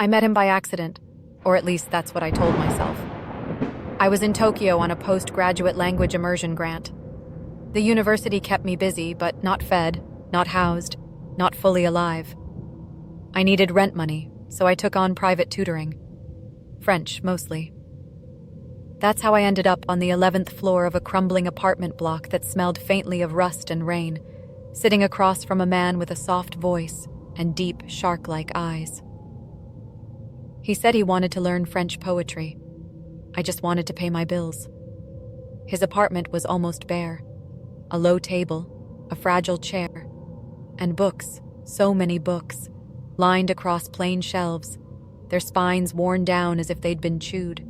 I met him by accident, or at least that's what I told myself. I was in Tokyo on a postgraduate language immersion grant. The university kept me busy, but not fed, not housed, not fully alive. I needed rent money, so I took on private tutoring. French, mostly. That's how I ended up on the 11th floor of a crumbling apartment block that smelled faintly of rust and rain, sitting across from a man with a soft voice and deep, shark-like eyes. He said he wanted to learn French poetry. I just wanted to pay my bills. His apartment was almost bare. A low table, a fragile chair, and books, so many books, lined across plain shelves, their spines worn down as if they'd been chewed.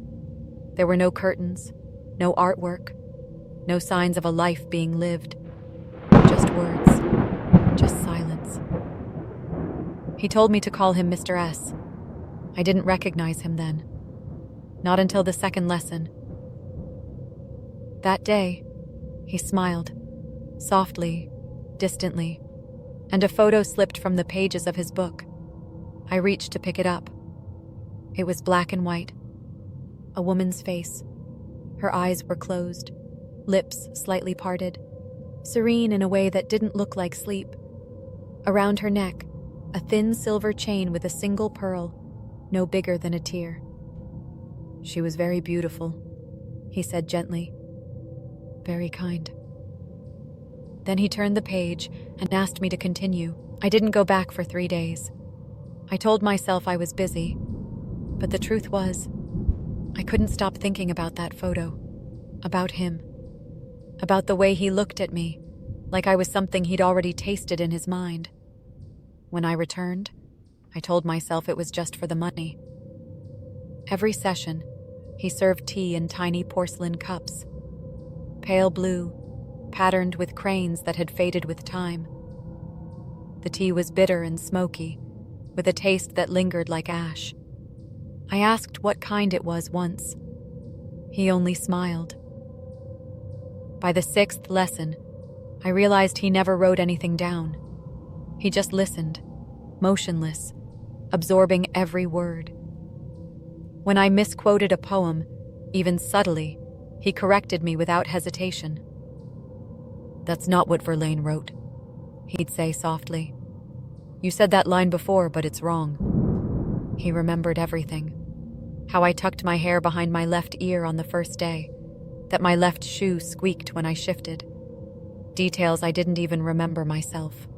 There were no curtains, no artwork, no signs of a life being lived. Just words, just silence. He told me to call him Mr. S. I didn't recognize him then. Not until the second lesson. That day, he smiled, softly, distantly, and a photo slipped from the pages of his book. I reached to pick it up. It was black and white. A woman's face. Her eyes were closed, lips slightly parted, serene in a way that didn't look like sleep. Around her neck, a thin silver chain with a single pearl, no bigger than a tear. She was very beautiful, he said gently. Very kind. Then he turned the page and asked me to continue. I didn't go back for 3 days. I told myself I was busy, but the truth was, I couldn't stop thinking about that photo, about him, about the way he looked at me, like I was something he'd already tasted in his mind. When I returned, I told myself it was just for the money. Every session, he served tea in tiny porcelain cups, pale blue, patterned with cranes that had faded with time. The tea was bitter and smoky, with a taste that lingered like ash. I asked what kind it was once. He only smiled. By the 6th lesson, I realized he never wrote anything down. He just listened, motionless, absorbing every word. When I misquoted a poem, even subtly, he corrected me without hesitation. "That's not what Verlaine wrote," he'd say softly. "You said that line before, but it's wrong." He remembered everything. How I tucked my hair behind my left ear on the first day, that my left shoe squeaked when I shifted. Details I didn't even remember myself.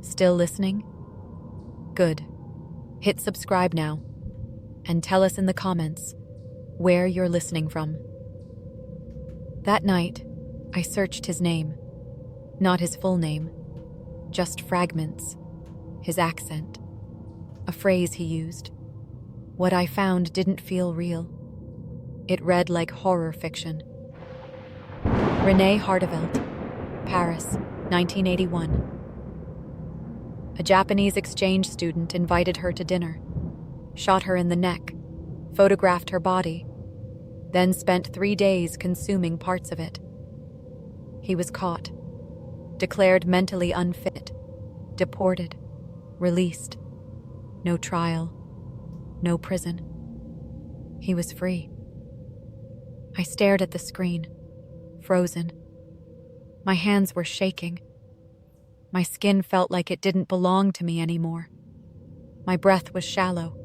Still listening? Good. Hit subscribe now, and tell us in the comments where you're listening from. That night, I searched his name. Not his full name, just fragments, his accent, a phrase he used. What I found didn't feel real. It read like horror fiction. Renée Hardevelt, Paris, 1981. A Japanese exchange student invited her to dinner, shot her in the neck, photographed her body, then spent 3 days consuming parts of it. He was caught, declared mentally unfit, deported, released. No trial, no prison. He was free. I stared at the screen, frozen. My hands were shaking. My skin felt like it didn't belong to me anymore. My breath was shallow.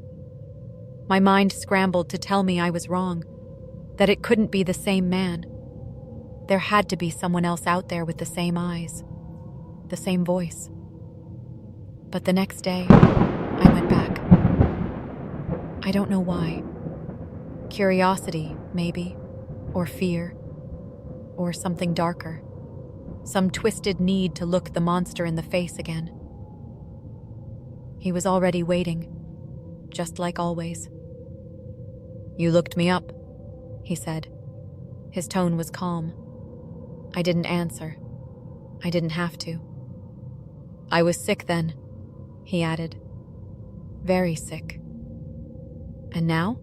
My mind scrambled to tell me I was wrong, that it couldn't be the same man. There had to be someone else out there with the same eyes, the same voice. But the next day, I went back. I don't know why. Curiosity, maybe, or fear, or something darker. Some twisted need to look the monster in the face again. He was already waiting, just like always. "You looked me up," he said. His tone was calm. I didn't answer. I didn't have to. "I was sick then," he added. "Very sick." "And now?"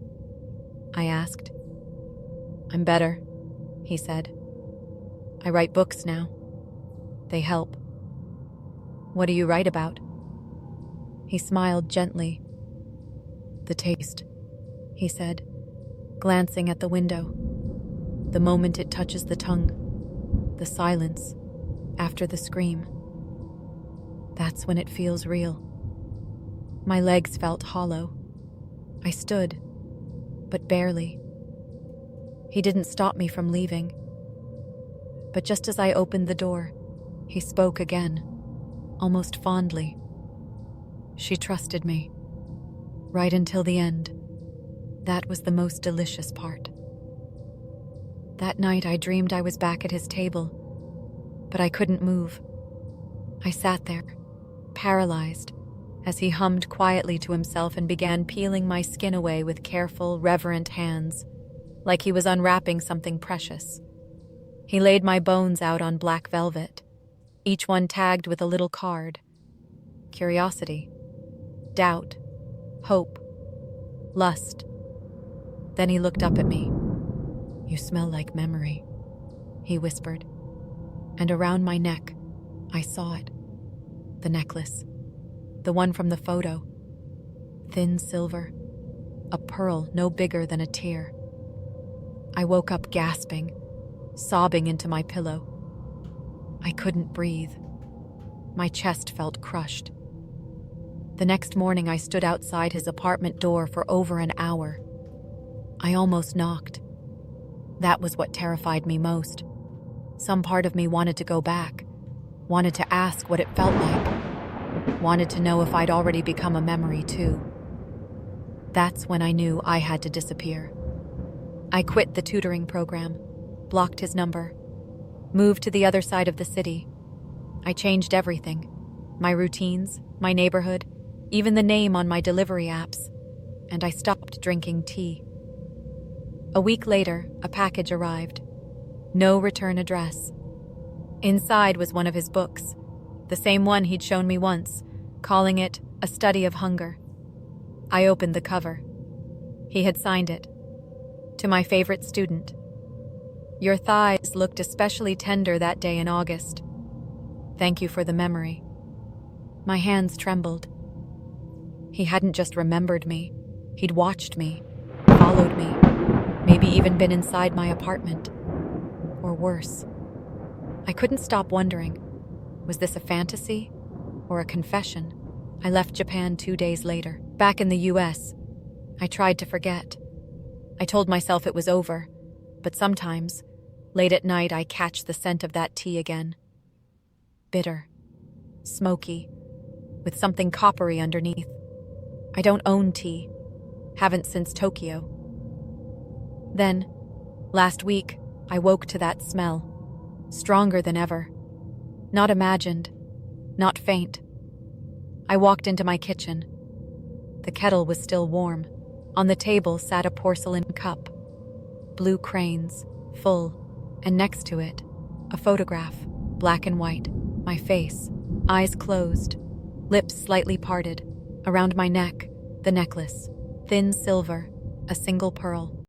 I asked. "I'm better," he said. "I write books now. They help." "What do you write about?" He smiled gently. The taste, he said, glancing at the window. The moment it touches the tongue, the silence, after the scream. That's when it feels real. My legs felt hollow. I stood, but barely. He didn't stop me from leaving. But just as I opened the door, he spoke again, almost fondly. She trusted me, right until the end. That was the most delicious part. That night I dreamed I was back at his table, but I couldn't move. I sat there, paralyzed, as he hummed quietly to himself and began peeling my skin away with careful, reverent hands, like he was unwrapping something precious. He laid my bones out on black velvet, each one tagged with a little card. Curiosity, doubt, hope, lust. Then he looked up at me. "You smell like memory," he whispered. And around my neck, I saw it. The necklace. The one from the photo. Thin silver. A pearl no bigger than a tear. I woke up gasping, sobbing into my pillow. I couldn't breathe. My chest felt crushed. The next morning I stood outside his apartment door for over an hour. I almost knocked. That was what terrified me most. Some part of me wanted to go back, wanted to ask what it felt like, wanted to know if I'd already become a memory too. That's when I knew I had to disappear. I quit the tutoring program, blocked his number, moved to the other side of the city. I changed everything. My routines, my neighborhood, even the name on my delivery apps. And I stopped drinking tea. A week later, a package arrived. No return address. Inside was one of his books, the same one he'd shown me once, calling it A Study of Hunger. I opened the cover. He had signed it. To my favorite student. "Your thighs looked especially tender that day in August. Thank you for the memory." My hands trembled. He hadn't just remembered me. He'd watched me, followed me, maybe even been inside my apartment. Or worse. I couldn't stop wondering, was this a fantasy or a confession? I left Japan 2 days later. Back in the US, I tried to forget. I told myself it was over, but sometimes, late at night, I catch the scent of that tea again. Bitter, smoky, with something coppery underneath. I don't own tea, haven't since Tokyo. Then, last week, I woke to that smell, stronger than ever. Not imagined, not faint. I walked into my kitchen. The kettle was still warm. On the table sat a porcelain cup, blue cranes, full, and next to it, a photograph, black and white, my face, eyes closed, lips slightly parted. Around my neck, the necklace, thin silver, a single pearl.